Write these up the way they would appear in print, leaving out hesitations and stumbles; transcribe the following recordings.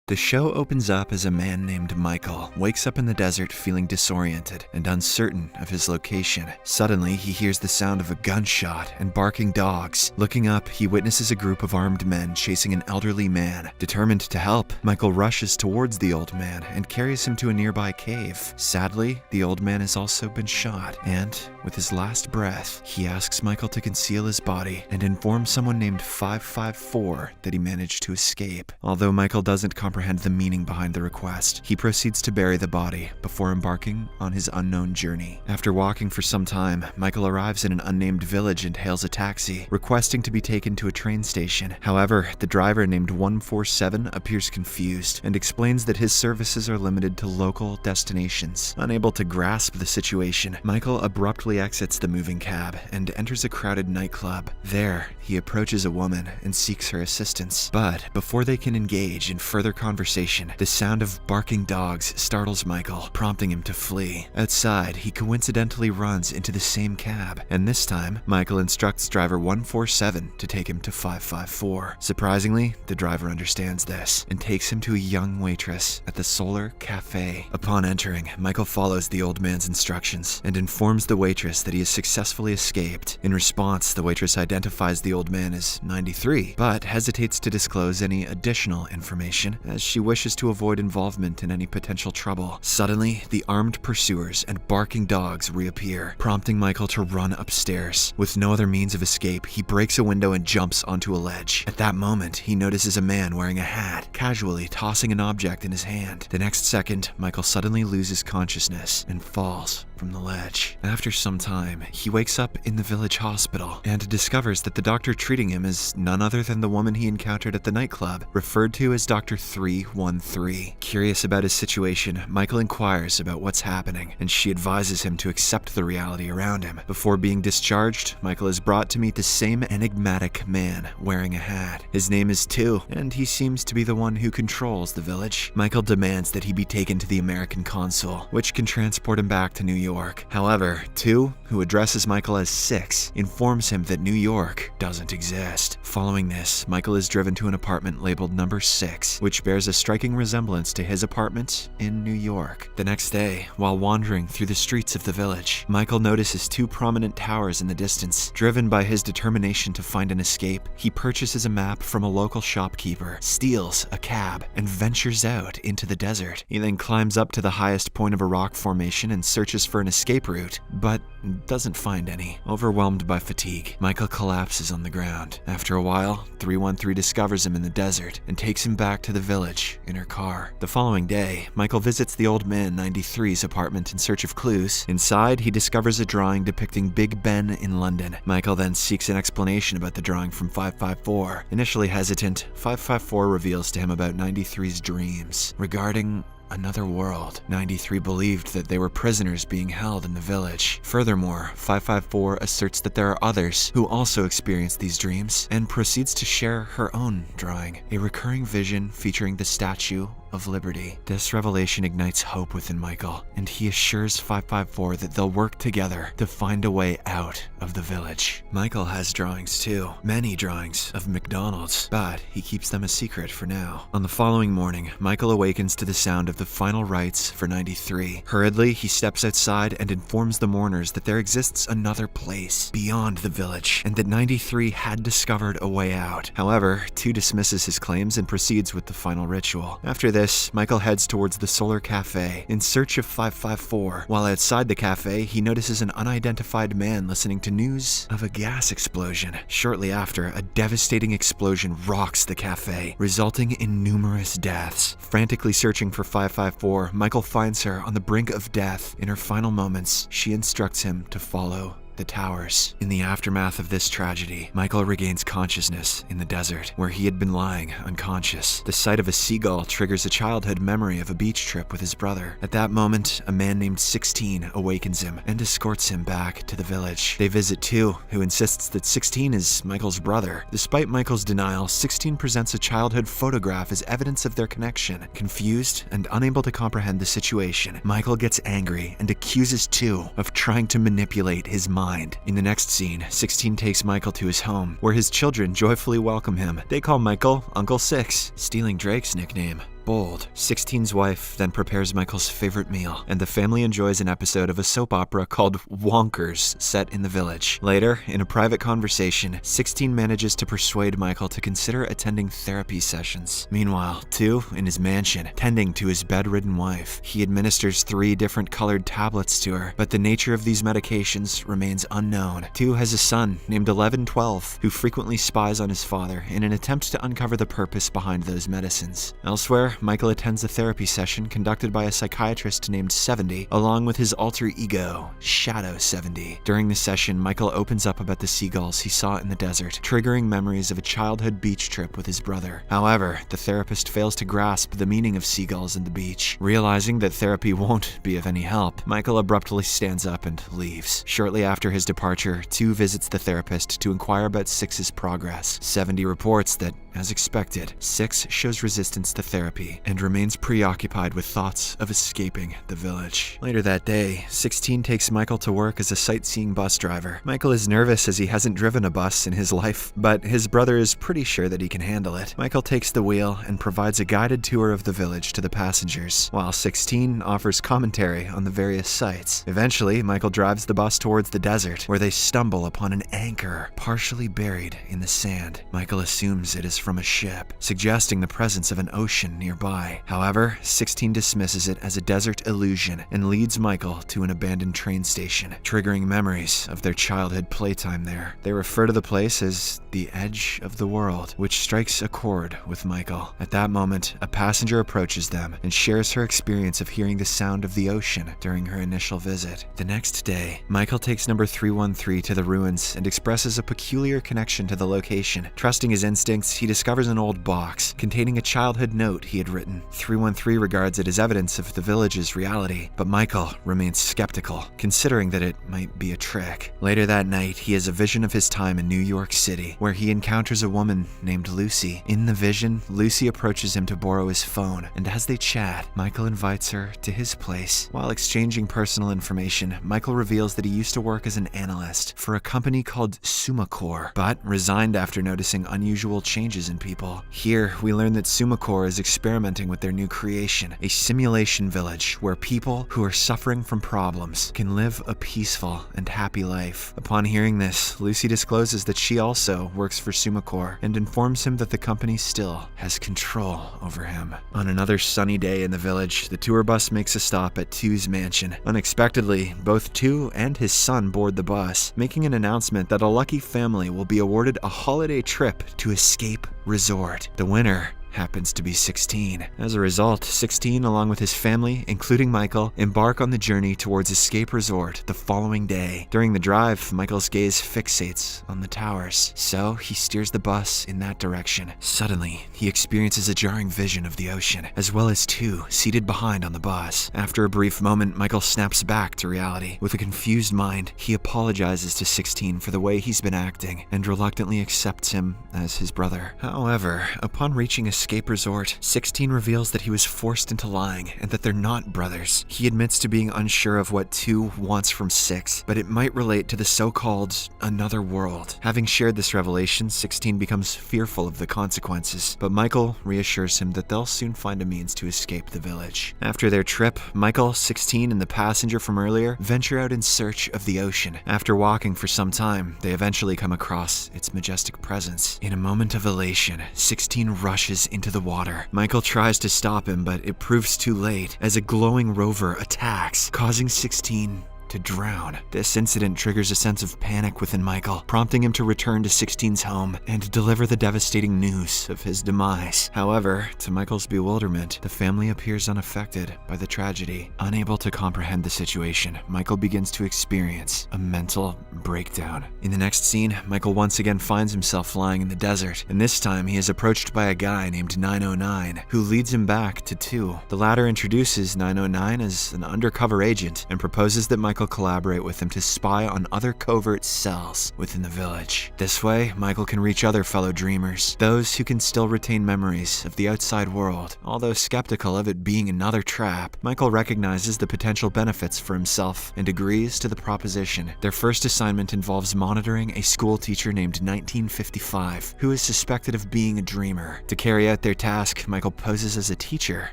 The show opens up as a man named Michael wakes up in the desert feeling disoriented and uncertain of his location. Suddenly, he hears the sound of a gunshot and barking dogs. Looking up, he witnesses a group of armed men chasing an elderly man. Determined to help, Michael rushes towards the old man and carries him to a nearby cave. Sadly, the old man has also been shot, and with his last breath, he asks Michael to conceal his body and inform someone named 554 that he managed to escape. Although Michael doesn't comprehend the meaning behind the request, he proceeds to bury the body before embarking on his unknown journey. After walking for some time, Michael arrives in an unnamed village and hails a taxi, requesting to be taken to a train station. However, the driver named 147 appears confused and explains that his services are limited to local destinations. Unable to grasp the situation, Michael abruptly exits the moving cab and enters a crowded nightclub. There, he approaches a woman and seeks her assistance. But before they can engage in further conversation, the sound of barking dogs startles Michael, prompting him to flee. Outside, he coincidentally runs into the same cab, and this time, Michael instructs driver 147 to take him to 554. Surprisingly, the driver understands this and takes him to a young waitress at the Solar Cafe. Upon entering, Michael follows the old man's instructions and informs the waitress that he has successfully escaped. In response, the waitress identifies the old man as 93, but hesitates to disclose any additional information as she wishes to avoid involvement in any potential trouble. Suddenly, the armed pursuers and barking dogs reappear, prompting Michael to run upstairs. With no other means of escape, he breaks a window and jumps onto a ledge. At that moment, he notices a man wearing a hat, casually tossing an object in his hand. The next second, Michael suddenly loses consciousness and falls from the ledge. After some time, he wakes up in the village hospital and discovers that the doctor treating him is none other than the woman he encountered at the nightclub, referred to as Dr. 313. Curious about his situation, Michael inquires about what's happening, and she advises him to accept the reality around him. Before being discharged, Michael is brought to meet the same enigmatic man wearing a hat. His name is Tu, and he seems to be the one who controls the village. Michael demands that he be taken to the American consul, which can transport him back to New York. However, Tu, who addresses Michael as Six, informs him that New York doesn't exist. Following this, Michael is driven to an apartment labeled number 6, which bears a striking resemblance to his apartment in New York. The next day, while wandering through the streets of the village, Michael notices 2 prominent towers in the distance. Driven by his determination to find an escape, he purchases a map from a local shopkeeper, steals a cab, and ventures out into the desert. He then climbs up to the highest point of a rock formation and searches for an escape route, but doesn't find any. Overwhelmed by fatigue, Michael collapses on the ground. After a while, 313 discovers him in the desert and takes him back to the village in her car. The following day, Michael visits the old man 93's apartment in search of clues. Inside, he discovers a drawing depicting Big Ben in London. Michael then seeks an explanation about the drawing from 554. Initially hesitant, 554 reveals to him about 93's dreams regarding another world. 93 believed that they were prisoners being held in the village. Furthermore, 554 asserts that there are others who also experience these dreams and proceeds to share her own drawing, a recurring vision featuring the Statue of Liberty. This revelation ignites hope within Michael, and he assures 554 that they'll work together to find a way out of the village. Michael has drawings too, many drawings of McDonald's, but he keeps them a secret for now. On the following morning, Michael awakens to the sound of the final rites for 93. Hurriedly, he steps outside and informs the mourners that there exists another place beyond the village, and that 93 had discovered a way out. However, Tu dismisses his claims and proceeds with the final ritual. After this, Michael heads towards the Solar Cafe in search of 554. While outside the cafe, he notices an unidentified man listening to news of a gas explosion. Shortly after, a devastating explosion rocks the cafe, resulting in numerous deaths. Frantically searching for 554, Michael finds her on the brink of death. In her final moments, she instructs him to follow the towers. In the aftermath of this tragedy, Michael regains consciousness in the desert, where he had been lying unconscious. The sight of a seagull triggers a childhood memory of a beach trip with his brother. At that moment, a man named 16 awakens him and escorts him back to the village. They visit Tu, who insists that 16 is Michael's brother. Despite Michael's denial, 16 presents a childhood photograph as evidence of their connection. Confused and unable to comprehend the situation, Michael gets angry and accuses Tu of trying to manipulate his mind. In the next scene, 16 takes Michael to his home, where his children joyfully welcome him. They call Michael Uncle Six, stealing Drake's nickname. bold. 16's wife then prepares Michael's favorite meal, and the family enjoys an episode of a soap opera called Wonkers set in the village. Later, in a private conversation, 16 manages to persuade Michael to consider attending therapy sessions. Meanwhile, 2, in his mansion, tending to his bedridden wife, he administers 3 different colored tablets to her, but the nature of these medications remains unknown. 2 has a son named 1112 who frequently spies on his father in an attempt to uncover the purpose behind those medicines. Elsewhere, Michael attends a therapy session conducted by a psychiatrist named 70, along with his alter ego, Shadow 70. During the session, Michael opens up about the seagulls he saw in the desert, triggering memories of a childhood beach trip with his brother. However, the therapist fails to grasp the meaning of seagulls and the beach. Realizing that therapy won't be of any help, Michael abruptly stands up and leaves. Shortly after his departure, 2 visits the therapist to inquire about 6's progress. 70 reports that, as expected, 6 shows resistance to therapy and remains preoccupied with thoughts of escaping the village. Later that day, 16 takes Michael to work as a sightseeing bus driver. Michael is nervous as he hasn't driven a bus in his life, but his brother is pretty sure that he can handle it. Michael takes the wheel and provides a guided tour of the village to the passengers, while 16 offers commentary on the various sites. Eventually, Michael drives the bus towards the desert, where they stumble upon an anchor partially buried in the sand. Michael assumes it is from a ship, suggesting the presence of an ocean nearby. However, 16 dismisses it as a desert illusion and leads Michael to an abandoned train station, triggering memories of their childhood playtime there. They refer to the place as the edge of the world, which strikes a chord with Michael. At that moment, a passenger approaches them and shares her experience of hearing the sound of the ocean during her initial visit. The next day, Michael takes number 313 to the ruins and expresses a peculiar connection to the location. Trusting his instincts, he discovers an old box containing a childhood note he had written. 313 regards it as evidence of the village's reality, but Michael remains skeptical, considering that it might be a trick. Later that night, he has a vision of his time in New York City, where he encounters a woman named Lucy. In the vision, Lucy approaches him to borrow his phone, and as they chat, Michael invites her to his place. While exchanging personal information, Michael reveals that he used to work as an analyst for a company called SummaCore, but resigned after noticing unusual changes in people. Here, we learn that SummaCore is experimenting with their new creation, a simulation village where people who are suffering from problems can live a peaceful and happy life. Upon hearing this, Lucy discloses that she also works for SummaCore and informs him that the company still has control over him. On another sunny day in the village, the tour bus makes a stop at 2's mansion. Unexpectedly, both 2 and his son board the bus, making an announcement that a lucky family will be awarded a holiday trip to Escape Resort. The winner happens to be 16. As a result, 16, along with his family, including Michael, embark on the journey towards Escape Resort the following day. During the drive, Michael's gaze fixates on the towers, so he steers the bus in that direction. Suddenly, he experiences a jarring vision of the ocean, as well as 2 seated behind on the bus. After a brief moment, Michael snaps back to reality. With a confused mind, he apologizes to 16 for the way he's been acting, and reluctantly accepts him as his brother. However, upon reaching Escape Resort, 16 reveals that he was forced into lying and that they're not brothers. He admits to being unsure of what 2 wants from 6, but it might relate to the so-called another world. Having shared this revelation, 16 becomes fearful of the consequences, but Michael reassures him that they'll soon find a means to escape the village. After their trip, Michael, 16, and the passenger from earlier venture out in search of the ocean. After walking for some time, they eventually come across its majestic presence. In a moment of elation, 16 rushes into the water. Michael tries to stop him, but it proves too late as a glowing rover attacks, causing 16 to drown. This incident triggers a sense of panic within Michael, prompting him to return to 16's home and deliver the devastating news of his demise. However, to Michael's bewilderment, the family appears unaffected by the tragedy. Unable to comprehend the situation, Michael begins to experience a mental breakdown. In the next scene, Michael once again finds himself lying in the desert, and this time he is approached by a guy named 909, who leads him back to 2. The latter introduces 909 as an undercover agent and proposes that Michael Michael collaborate with him to spy on other covert cells within the village. This way, Michael can reach other fellow dreamers, those who can still retain memories of the outside world. Although skeptical of it being another trap, Michael recognizes the potential benefits for himself and agrees to the proposition. Their first assignment involves monitoring a school teacher named 1955, who is suspected of being a dreamer. To carry out their task, Michael poses as a teacher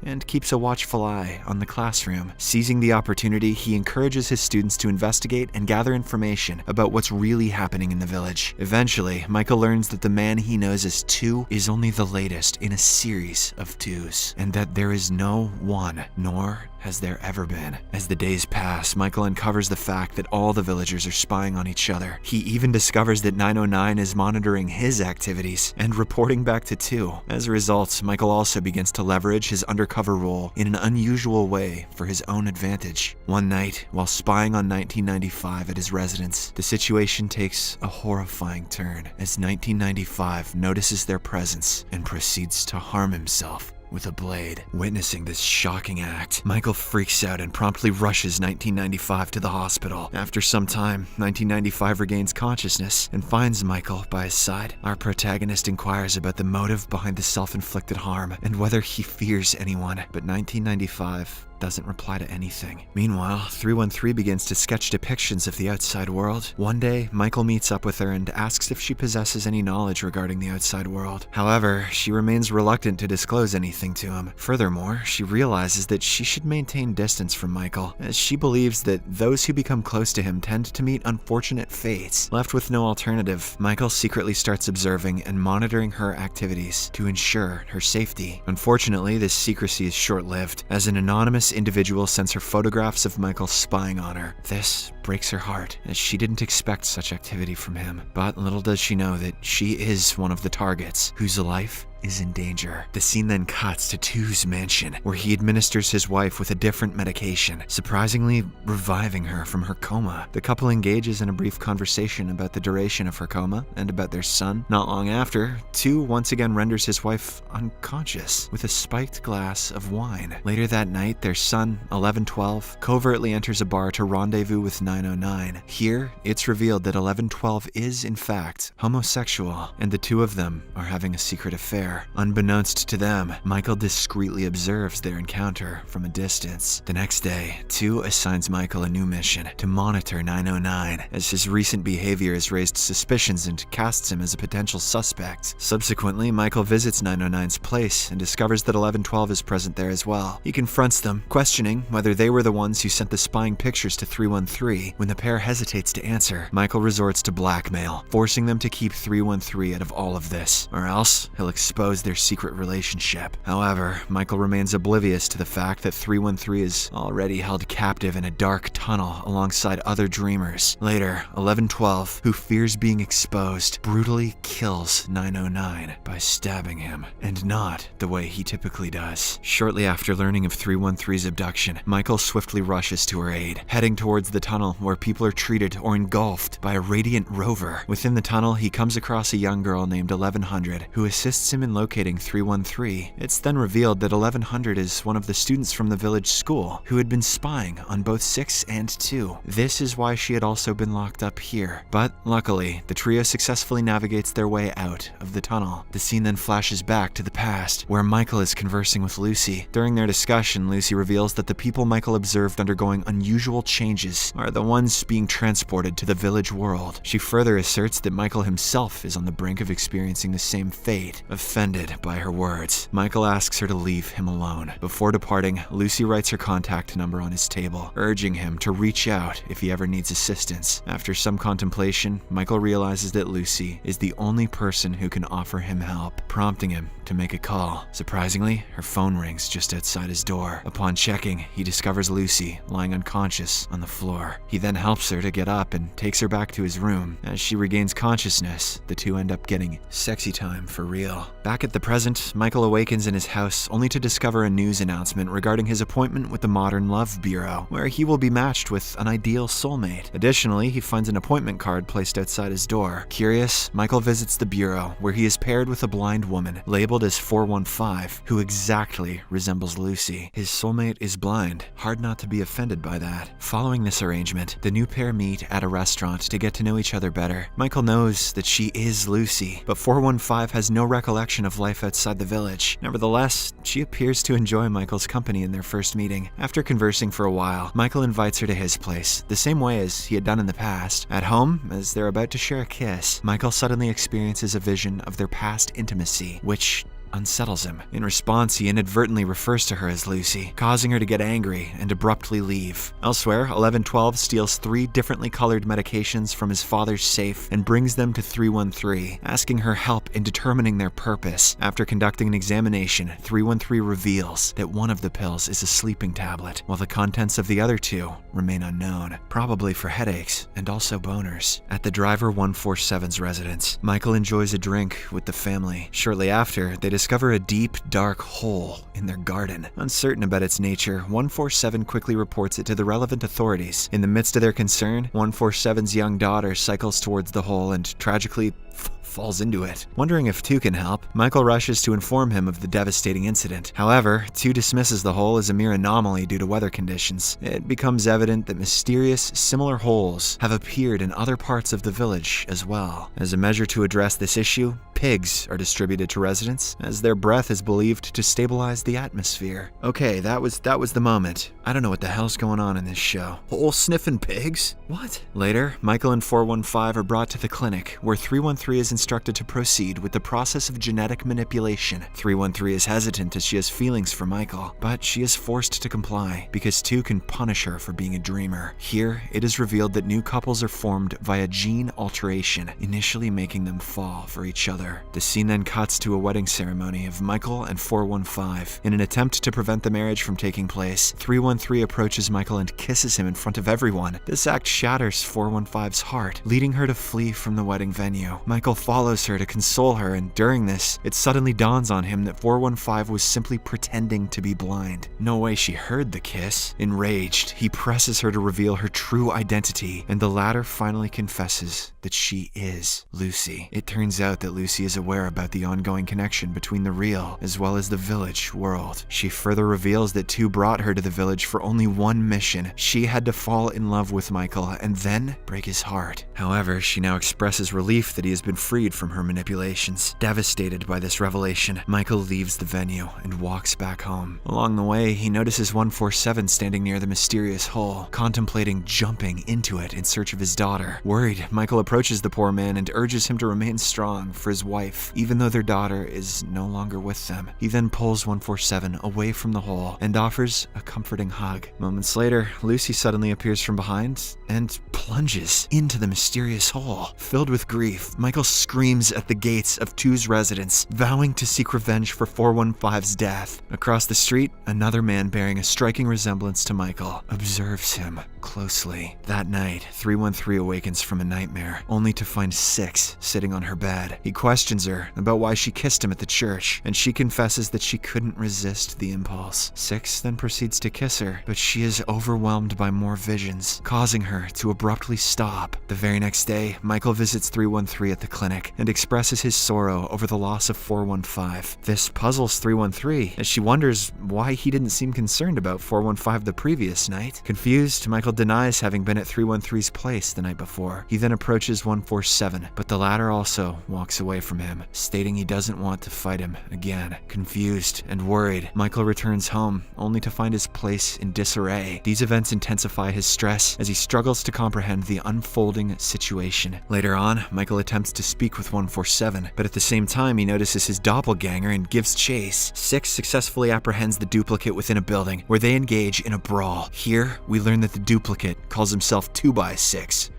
and keeps a watchful eye on the classroom. Seizing the opportunity, he encourages his students to investigate and gather information about what's really happening in the village. Eventually, Michael learns that the man he knows as 2 is only the latest in a series of 2s, and that there is no 1, nor has there ever been. As the days pass, Michael uncovers the fact that all the villagers are spying on each other. He even discovers that 909 is monitoring his activities and reporting back to 2. As a result, Michael also begins to leverage his undercover role in an unusual way for his own advantage. One night, while spying on 1995 at his residence, the situation takes a horrifying turn as 1995 notices their presence and proceeds to harm himself with a blade. Witnessing this shocking act, Michael freaks out and promptly rushes 1995 to the hospital. After some time, 1995 regains consciousness and finds Michael by his side. Our protagonist inquires about the motive behind the self-inflicted harm and whether he fears anyone, but 1995 doesn't reply to anything. Meanwhile, 313 begins to sketch depictions of the outside world. One day, Michael meets up with her and asks if she possesses any knowledge regarding the outside world. However, she remains reluctant to disclose anything to him. Furthermore, she realizes that she should maintain distance from Michael, as she believes that those who become close to him tend to meet unfortunate fates. Left with no alternative, Michael secretly starts observing and monitoring her activities to ensure her safety. Unfortunately, this secrecy is short-lived, as an anonymous individual sends her photographs of Michael spying on her. This breaks her heart, as she didn't expect such activity from him. But little does she know that she is one of the targets whose life is in danger. The scene then cuts to 2's mansion, where he administers his wife with a different medication, surprisingly reviving her from her coma. The couple engages in a brief conversation about the duration of her coma and about their son. Not long after, 2 once again renders his wife unconscious with a spiked glass of wine. Later that night, their son, 1112, covertly enters a bar to rendezvous with 909. Here, it's revealed that 1112 is, in fact, homosexual, and the 2 of them are having a secret affair. Unbeknownst to them, Michael discreetly observes their encounter from a distance. The next day, 2 assigns Michael a new mission to monitor 909, as his recent behavior has raised suspicions and casts him as a potential suspect. Subsequently, Michael visits 909's place and discovers that 1112 is present there as well. He confronts them, questioning whether they were the ones who sent the spying pictures to 313. When the pair hesitates to answer, Michael resorts to blackmail, forcing them to keep 313 out of all of this, or else he'll expose their secret relationship. However, Michael remains oblivious to the fact that 313 is already held captive in a dark tunnel alongside other dreamers. Later, 1112, who fears being exposed, brutally kills 909 by stabbing him, and not the way he typically does. Shortly after learning of 313's abduction, Michael swiftly rushes to her aid, heading towards the tunnel where people are treated or engulfed by a radiant rover. Within the tunnel, he comes across a young girl named 1100, who assists him in locating 313. It's then revealed that 1100 is one of the students from the village school who had been spying on both 6 and 2. This is why she had also been locked up here. But luckily, the trio successfully navigates their way out of the tunnel. The scene then flashes back to the past, where Michael is conversing with Lucy. During their discussion, Lucy reveals that the people Michael observed undergoing unusual changes are the ones being transported to the village world. She further asserts that Michael himself is on the brink of experiencing the same fate. Offended by her words, Michael asks her to leave him alone. Before departing, Lucy writes her contact number on his table, urging him to reach out if he ever needs assistance. After some contemplation, Michael realizes that Lucy is the only person who can offer him help, prompting him to make a call. Surprisingly, her phone rings just outside his door. Upon checking, he discovers Lucy lying unconscious on the floor. He then helps her to get up and takes her back to his room. As she regains consciousness, the 2 end up getting sexy time for real. Back at the present, Michael awakens in his house only to discover a news announcement regarding his appointment with the Modern Love Bureau, where he will be matched with an ideal soulmate. Additionally, he finds an appointment card placed outside his door. Curious, Michael visits the bureau, where he is paired with a blind woman, labeled as 415, who exactly resembles Lucy. His soulmate is blind. Hard not to be offended by that. Following this arrangement, moment, the new pair meet at a restaurant to get to know each other better. Michael knows that she is Lucy, but 415 has no recollection of life outside the village. Nevertheless, she appears to enjoy Michael's company in their first meeting. After conversing for a while, Michael invites her to his place, the same way as he had done in the past. At home, as they're about to share a kiss, Michael suddenly experiences a vision of their past intimacy, which unsettles him. In response, he inadvertently refers to her as Lucy, causing her to get angry and abruptly leave. Elsewhere, 1112 steals 3 differently colored medications from his father's safe and brings them to 313, asking her help in determining their purpose. After conducting an examination, 313 reveals that one of the pills is a sleeping tablet, while the contents of the other 2 remain unknown, probably for headaches and also boners. At the driver 147's residence, Michael enjoys a drink with the family. Shortly after, they discover a deep, dark hole in their garden. Uncertain about its nature, 147 quickly reports it to the relevant authorities. In the midst of their concern, 147's young daughter cycles towards the hole and tragically falls into it. Wondering if 2 can help, Michael rushes to inform him of the devastating incident. However, 2 dismisses the hole as a mere anomaly due to weather conditions. It becomes evident that mysterious, similar holes have appeared in other parts of the village as well. As a measure to address this issue, pigs are distributed to residents, as their breath is believed to stabilize the atmosphere. Okay, that was the moment. I don't know what the hell's going on in this show. Hole-sniffing pigs? What? Later, Michael and 415 are brought to the clinic, where 313 is instructed to proceed with the process of genetic manipulation. 313 is hesitant as she has feelings for Michael, but she is forced to comply because 2 can punish her for being a dreamer. Here, it is revealed that new couples are formed via gene alteration, initially making them fall for each other. The scene then cuts to a wedding ceremony of Michael and 415. In an attempt to prevent the marriage from taking place, 313 approaches Michael and kisses him in front of everyone. This act shatters 415's heart, leading her to flee from the wedding venue. Michael follows her to console her, and during this, it suddenly dawns on him that 415 was simply pretending to be blind. No way she heard the kiss. Enraged, he presses her to reveal her true identity, and the latter finally confesses that she is Lucy. It turns out that Lucy is aware about the ongoing connection between the real as well as the village world. She further reveals that 2 brought her to the village for only one mission. She had to fall in love with Michael and then break his heart. However, she now expresses relief that he has been freed from her manipulations. Devastated by this revelation, Michael leaves the venue and walks back home. Along the way, he notices 147 standing near the mysterious hole, contemplating jumping into it in search of his daughter. Worried, Michael approaches the poor man and urges him to remain strong for his wife, even though their daughter is no longer with them. He then pulls 147 away from the hole and offers a comforting hug. Moments later, Lucy suddenly appears from behind and plunges into the mysterious hole. Filled with grief, Michael screams at the gates of 2's residence, vowing to seek revenge for 415's death. Across the street, another man bearing a striking resemblance to Michael observes him closely. That night, 313 awakens from a nightmare, only to find 6 sitting on her bed. He questions her about why she kissed him at the church, and she confesses that she couldn't resist the impulse. 6 then proceeds to kiss her, but she is overwhelmed by more visions, causing her to abruptly stop. The very next day, Michael visits 313 at the clinic and expresses his sorrow over the loss of 415. This puzzles 313, as she wonders why he didn't seem concerned about 415 the previous night. Confused, Michael denies having been at 313's place the night before. He then approaches 147, but the latter also walks away from him, stating he doesn't want to fight him again. Confused and worried, Michael returns home, only to find his place in disarray. These events intensify his stress as he struggles to comprehend the unfolding situation. Later on, Michael attempts to speak with 147, but at the same time he notices his doppelganger and gives chase. 6 successfully apprehends the duplicate within a building, where they engage in a brawl. Here, we learn that the duplicate calls himself 2x6.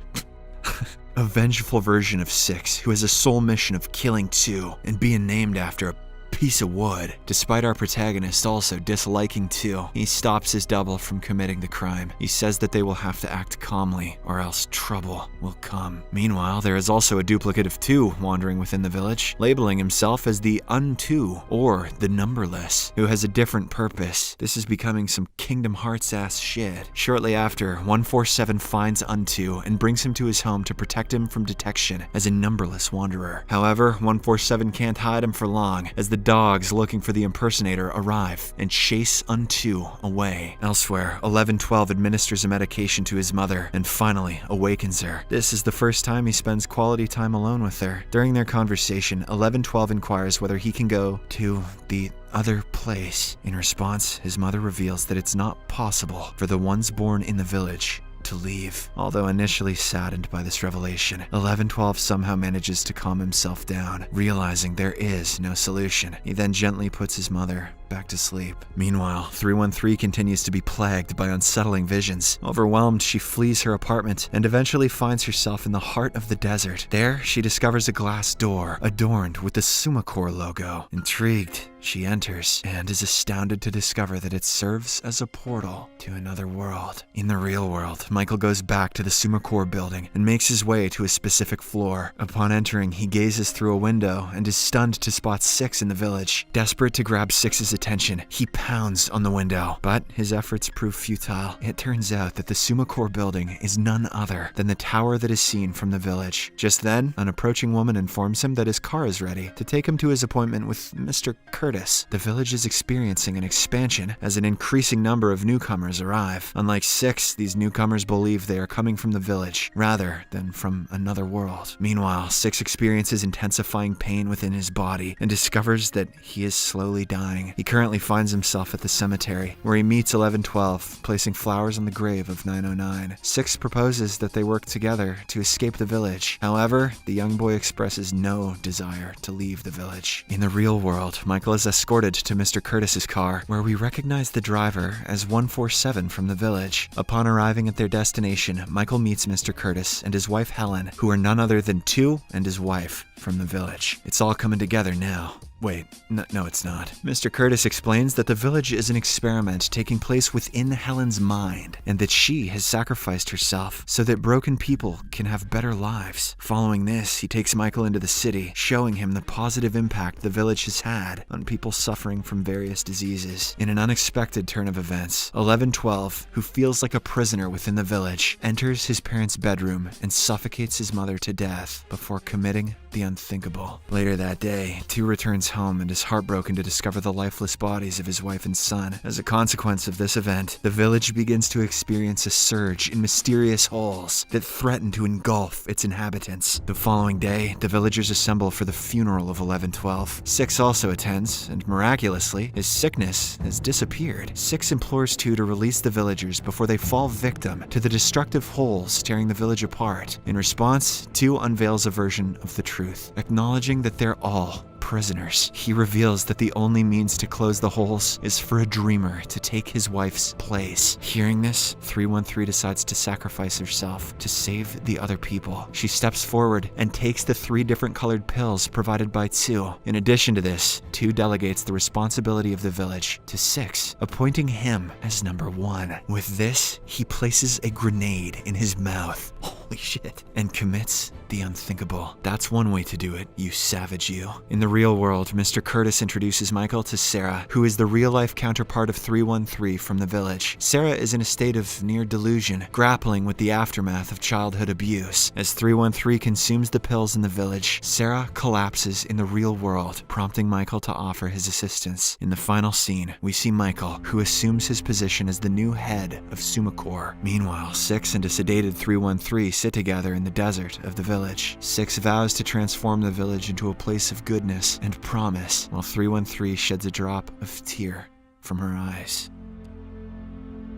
A vengeful version of 6 who has a sole mission of killing 2 and being named after a piece of wood. Despite our protagonist also disliking 2, he stops his double from committing the crime. He says that they will have to act calmly or else trouble will come. Meanwhile, there is also a duplicate of 2 wandering within the village, labeling himself as the Un2 or the Numberless, who has a different purpose. This is becoming some Kingdom Hearts ass shit. Shortly after, 147 finds Un2 and brings him to his home to protect him from detection as a numberless wanderer. However, 147 can't hide him for long, as the dogs looking for the impersonator arrive and chase Un-2 away. Elsewhere, 1112 administers a medication to his mother and finally awakens her. This is the first time he spends quality time alone with her. During their conversation, 1112 inquires whether he can go to the other place. In response, his mother reveals that it's not possible for the ones born in the village to leave. Although initially saddened by this revelation, 1112 somehow manages to calm himself down, realizing there is no solution. He then gently puts his mother back to sleep. Meanwhile, 313 continues to be plagued by unsettling visions. Overwhelmed, she flees her apartment and eventually finds herself in the heart of the desert. There, she discovers a glass door adorned with the Sumacore logo. Intrigued, she enters and is astounded to discover that it serves as a portal to another world. In the real world, Michael goes back to the Sumacore building and makes his way to a specific floor. Upon entering, he gazes through a window and is stunned to spot Six in the village. Desperate to grab Six's attention, he pounds on the window, but his efforts prove futile. It turns out that the Sumacore building is none other than the tower that is seen from the village. Just then, an approaching woman informs him that his car is ready to take him to his appointment with Mr. Curtis. The village is experiencing an expansion as an increasing number of newcomers arrive. Unlike Six, these newcomers believe they are coming from the village rather than from another world. Meanwhile, Six experiences intensifying pain within his body and discovers that he is slowly dying. He currently finds himself at the cemetery, where he meets 1112, placing flowers on the grave of 909. Six proposes that they work together to escape the village. However, the young boy expresses no desire to leave the village. In the real world, Michael is escorted to Mr. Curtis's car, where we recognize the driver as 147 from the village. Upon arriving at their destination, Michael meets Mr. Curtis and his wife Helen, who are none other than Two and his wife from the village. It's all coming together now. Wait, no, it's not. Mr. Curtis explains that the village is an experiment taking place within Helen's mind, and that she has sacrificed herself so that broken people can have better lives. Following this, he takes Michael into the city, showing him the positive impact the village has had on people suffering from various diseases. In an unexpected turn of events, 1112, who feels like a prisoner within the village, enters his parents' bedroom and suffocates his mother to death before committing the unthinkable. Later that day, Two returns home and is heartbroken to discover the lifeless bodies of his wife and son. As a consequence of this event, the village begins to experience a surge in mysterious holes that threaten to engulf its inhabitants. The following day, the villagers assemble for the funeral of 1112. Six also attends, and miraculously, his sickness has disappeared. Six implores Two to release the villagers before they fall victim to the destructive holes tearing the village apart. In response, Two unveils a version of the truth, acknowledging that they're all prisoners. He reveals that the only means to close the holes is for a dreamer to take his wife's place. Hearing this, 313 decides to sacrifice herself to save the other people. She steps forward and takes the 3 different colored pills provided by Two. In addition to this, Two delegates the responsibility of the village to Six, appointing him as number 1. With this, he places a grenade in his mouth. Holy shit. And commits the unthinkable. That's one way to do it, you savage you. In the real world, Mr. Curtis introduces Michael to Sarah, who is the real-life counterpart of 313 from the village. Sarah is in a state of near delusion, grappling with the aftermath of childhood abuse. As 313 consumes the pills in the village, Sarah collapses in the real world, prompting Michael to offer his assistance. In the final scene, we see Michael, who assumes his position as the new head of Sumacore. Meanwhile, Six and a sedated 313 sit together in the desert of the village. Six vows to transform the village into a place of goodness and promise, while 313 sheds a drop of tear from her eyes.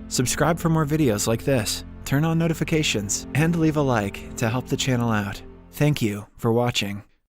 Subscribe for more videos like this, turn on notifications, and leave a like to help the channel out. Thank you for watching.